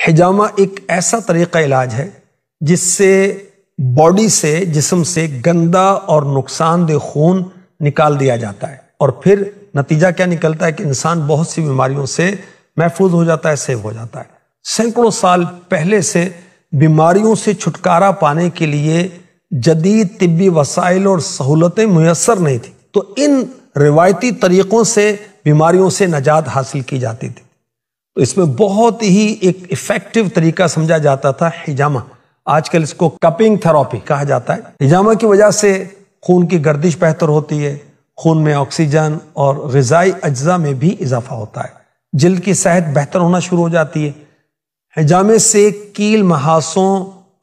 حجامہ ایک ایسا طریقہ علاج ہے جس سے باڈی سے، جسم سے گندا اور نقصان دہ خون نکال دیا جاتا ہے، اور پھر نتیجہ کیا نکلتا ہے کہ انسان بہت سی بیماریوں سے محفوظ ہو جاتا ہے، سیو ہو جاتا ہے۔ سینکڑوں سال پہلے سے بیماریوں سے چھٹکارا پانے کے لیے جدید طبی وسائل اور سہولتیں میسر نہیں تھیں، تو ان روایتی طریقوں سے بیماریوں سے نجات حاصل کی جاتی تھی۔ تو اس میں بہت ہی ایک ایفیکٹو طریقہ سمجھا جاتا تھا حجامہ۔ آج کل اس کو کپنگ تھراپی کہا جاتا ہے۔ حجامہ کی وجہ سے خون کی گردش بہتر ہوتی ہے، خون میں آکسیجن اور غذائی اجزاء میں بھی اضافہ ہوتا ہے، جلد کی صحت بہتر ہونا شروع ہو جاتی ہے۔ حجامے سے کیل، محاسوں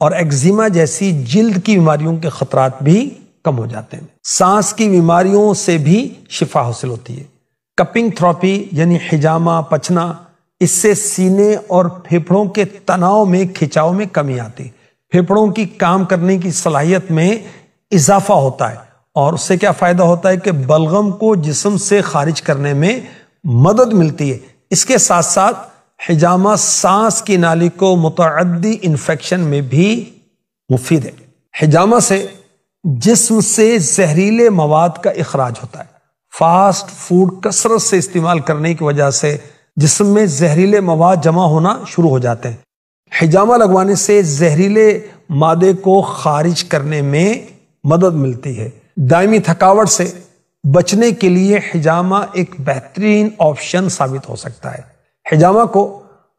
اور ایگزیما جیسی جلد کی بیماریوں کے خطرات بھی کم ہو جاتے ہیں۔ سانس کی بیماریوں سے بھی شفا حاصل ہوتی ہے۔ کپنگ تھراپی یعنی حجامہ پچنا، اس سے سینے اور پھیپھڑوں کے تناؤ میں، کھچاؤ میں کمی آتی ہے، پھیپھڑوں کی کام کرنے کی صلاحیت میں اضافہ ہوتا ہے، اور اس سے کیا فائدہ ہوتا ہے کہ بلغم کو جسم سے خارج کرنے میں مدد ملتی ہے۔ اس کے ساتھ ساتھ حجامہ سانس کی نالی کو متعدی انفیکشن میں بھی مفید ہے۔ حجامہ سے جسم سے زہریلے مواد کا اخراج ہوتا ہے۔ فاسٹ فوڈ کثرت سے استعمال کرنے کی وجہ سے جسم میں زہریلے مواد جمع ہونا شروع ہو جاتے ہیں۔ حجامہ لگوانے سے زہریلے مادے کو خارج کرنے میں مدد ملتی ہے۔ دائمی تھکاوٹ سے بچنے کے لیے حجامہ ایک بہترین آپشن ثابت ہو سکتا ہے۔ حجامہ کو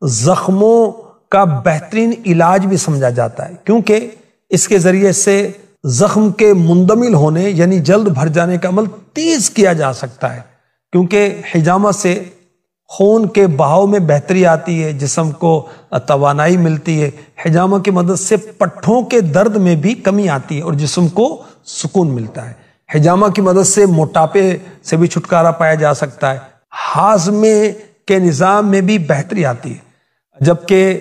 زخموں کا بہترین علاج بھی سمجھا جاتا ہے، کیونکہ اس کے ذریعے سے زخم کے مندمل ہونے یعنی جلد بھر جانے کا عمل تیز کیا جا سکتا ہے، کیونکہ حجامہ سے خون کے بہاؤ میں بہتری آتی ہے، جسم کو توانائی ملتی ہے۔ حجامہ کی مدد سے پٹھوں کے درد میں بھی کمی آتی ہے اور جسم کو سکون ملتا ہے۔ حجامہ کی مدد سے موٹاپے سے بھی چھٹکارا پایا جا سکتا ہے۔ ہاضمے کے نظام میں بھی بہتری آتی ہے، جبکہ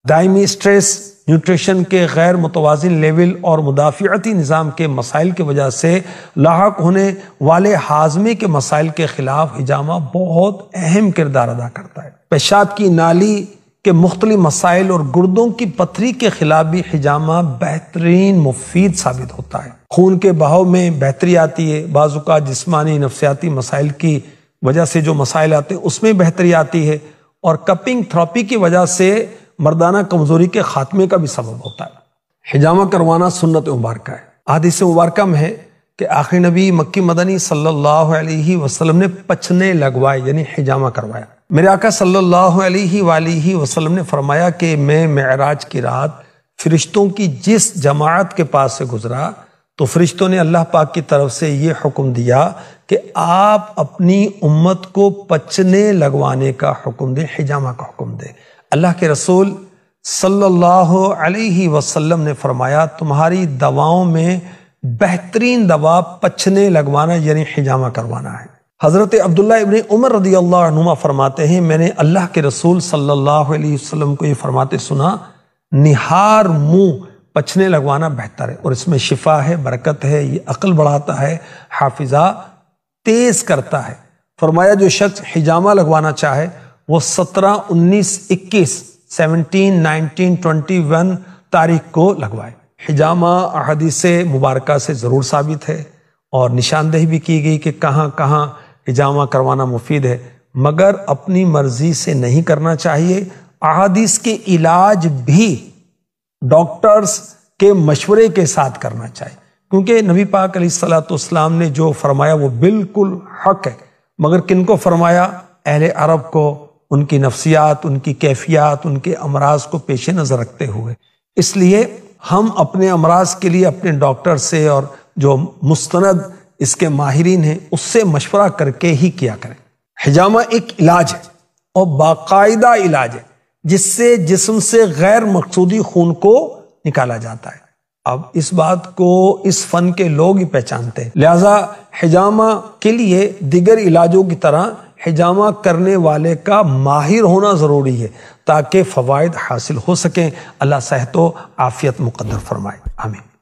دائمی سٹریس، نیوٹریشن کے غیر متوازن لیول اور مدافعتی نظام کے مسائل کی وجہ سے لاحق ہونے والے ہاضمے کے مسائل کے خلاف حجامہ بہت اہم کردار ادا کرتا ہے۔ پیشاب کی نالی کے مختلف مسائل اور گردوں کی پتھری کے خلاف بھی حجامہ بہترین مفید ثابت ہوتا ہے۔ خون کے بہاؤ میں بہتری آتی ہے، بعض اوقات جسمانی نفسیاتی مسائل کی وجہ سے جو مسائل آتے ہیں اس میں بہتری آتی ہے، اور کپنگ تھراپی کی وجہ سے مردانہ کمزوری کے خاتمے کا بھی سبب ہوتا ہے۔ حجامہ کروانا سنت مبارکہ ہے۔ احادیث مبارکہ میں ہے کہ آخری نبی مکی مدنی صلی اللہ علیہ وسلم نے پچنے لگوائے یعنی حجامہ کروایا۔ میرے آقا صلی اللہ علیہ وآلہ وسلم نے فرمایا کہ میں معراج کی رات فرشتوں کی جس جماعت کے پاس سے گزرا تو فرشتوں نے اللہ پاک کی طرف سے یہ حکم دیا کہ آپ اپنی امت کو پچنے لگوانے کا حکم دیں، حجامہ کا حکم دیں۔ اللہ کے رسول صلی اللہ علیہ وسلم نے فرمایا تمہاری دواؤں میں بہترین دوا پچنے لگوانا یعنی حجامہ کروانا ہے۔ حضرت عبداللہ ابن عمر رضی اللہ عنہما فرماتے ہیں میں نے اللہ کے رسول صلی اللہ علیہ وسلم کو یہ فرماتے سنا نہار منہ پچنے لگوانا بہتر ہے، اور اس میں شفا ہے، برکت ہے، یہ عقل بڑھاتا ہے، حافظہ تیز کرتا ہے۔ فرمایا جو شخص حجامہ لگوانا چاہے وہ 17، 19، 21، 17، 19، 21 تاریخ کو لگوائے۔ حجامہ احادیث مبارکہ سے ضرور ثابت ہے اور نشاندہی بھی کی گئی کہ کہاں کہاں حجامہ کروانا مفید ہے، مگر اپنی مرضی سے نہیں کرنا چاہیے۔ احادیث کے علاج بھی ڈاکٹرز کے مشورے کے ساتھ کرنا چاہیے، کیونکہ نبی پاک علیہ الصلوۃ والسلام نے جو فرمایا وہ بالکل حق ہے، مگر کن کو فرمایا؟ اہل عرب کو، ان کی نفسیات، ان کی کیفیات، ان کے امراض کو پیش نظر رکھتے ہوئے۔ اس لیے ہم اپنے امراض کے لیے اپنے ڈاکٹر سے اور جو مستند اس کے ماہرین ہیں اس سے مشورہ کر کے ہی کیا کریں۔ حجامہ ایک علاج ہے اور باقاعدہ علاج ہے جس سے جسم سے غیر مقصودی خون کو نکالا جاتا ہے۔ اب اس بات کو اس فن کے لوگ ہی پہچانتے ہیں، لہذا حجامہ کے لیے دیگر علاجوں کی طرح حجامہ کرنے والے کا ماہر ہونا ضروری ہے تاکہ فوائد حاصل ہو سکیں۔ اللہ صحت و عافیت مقدر فرمائے، آمین۔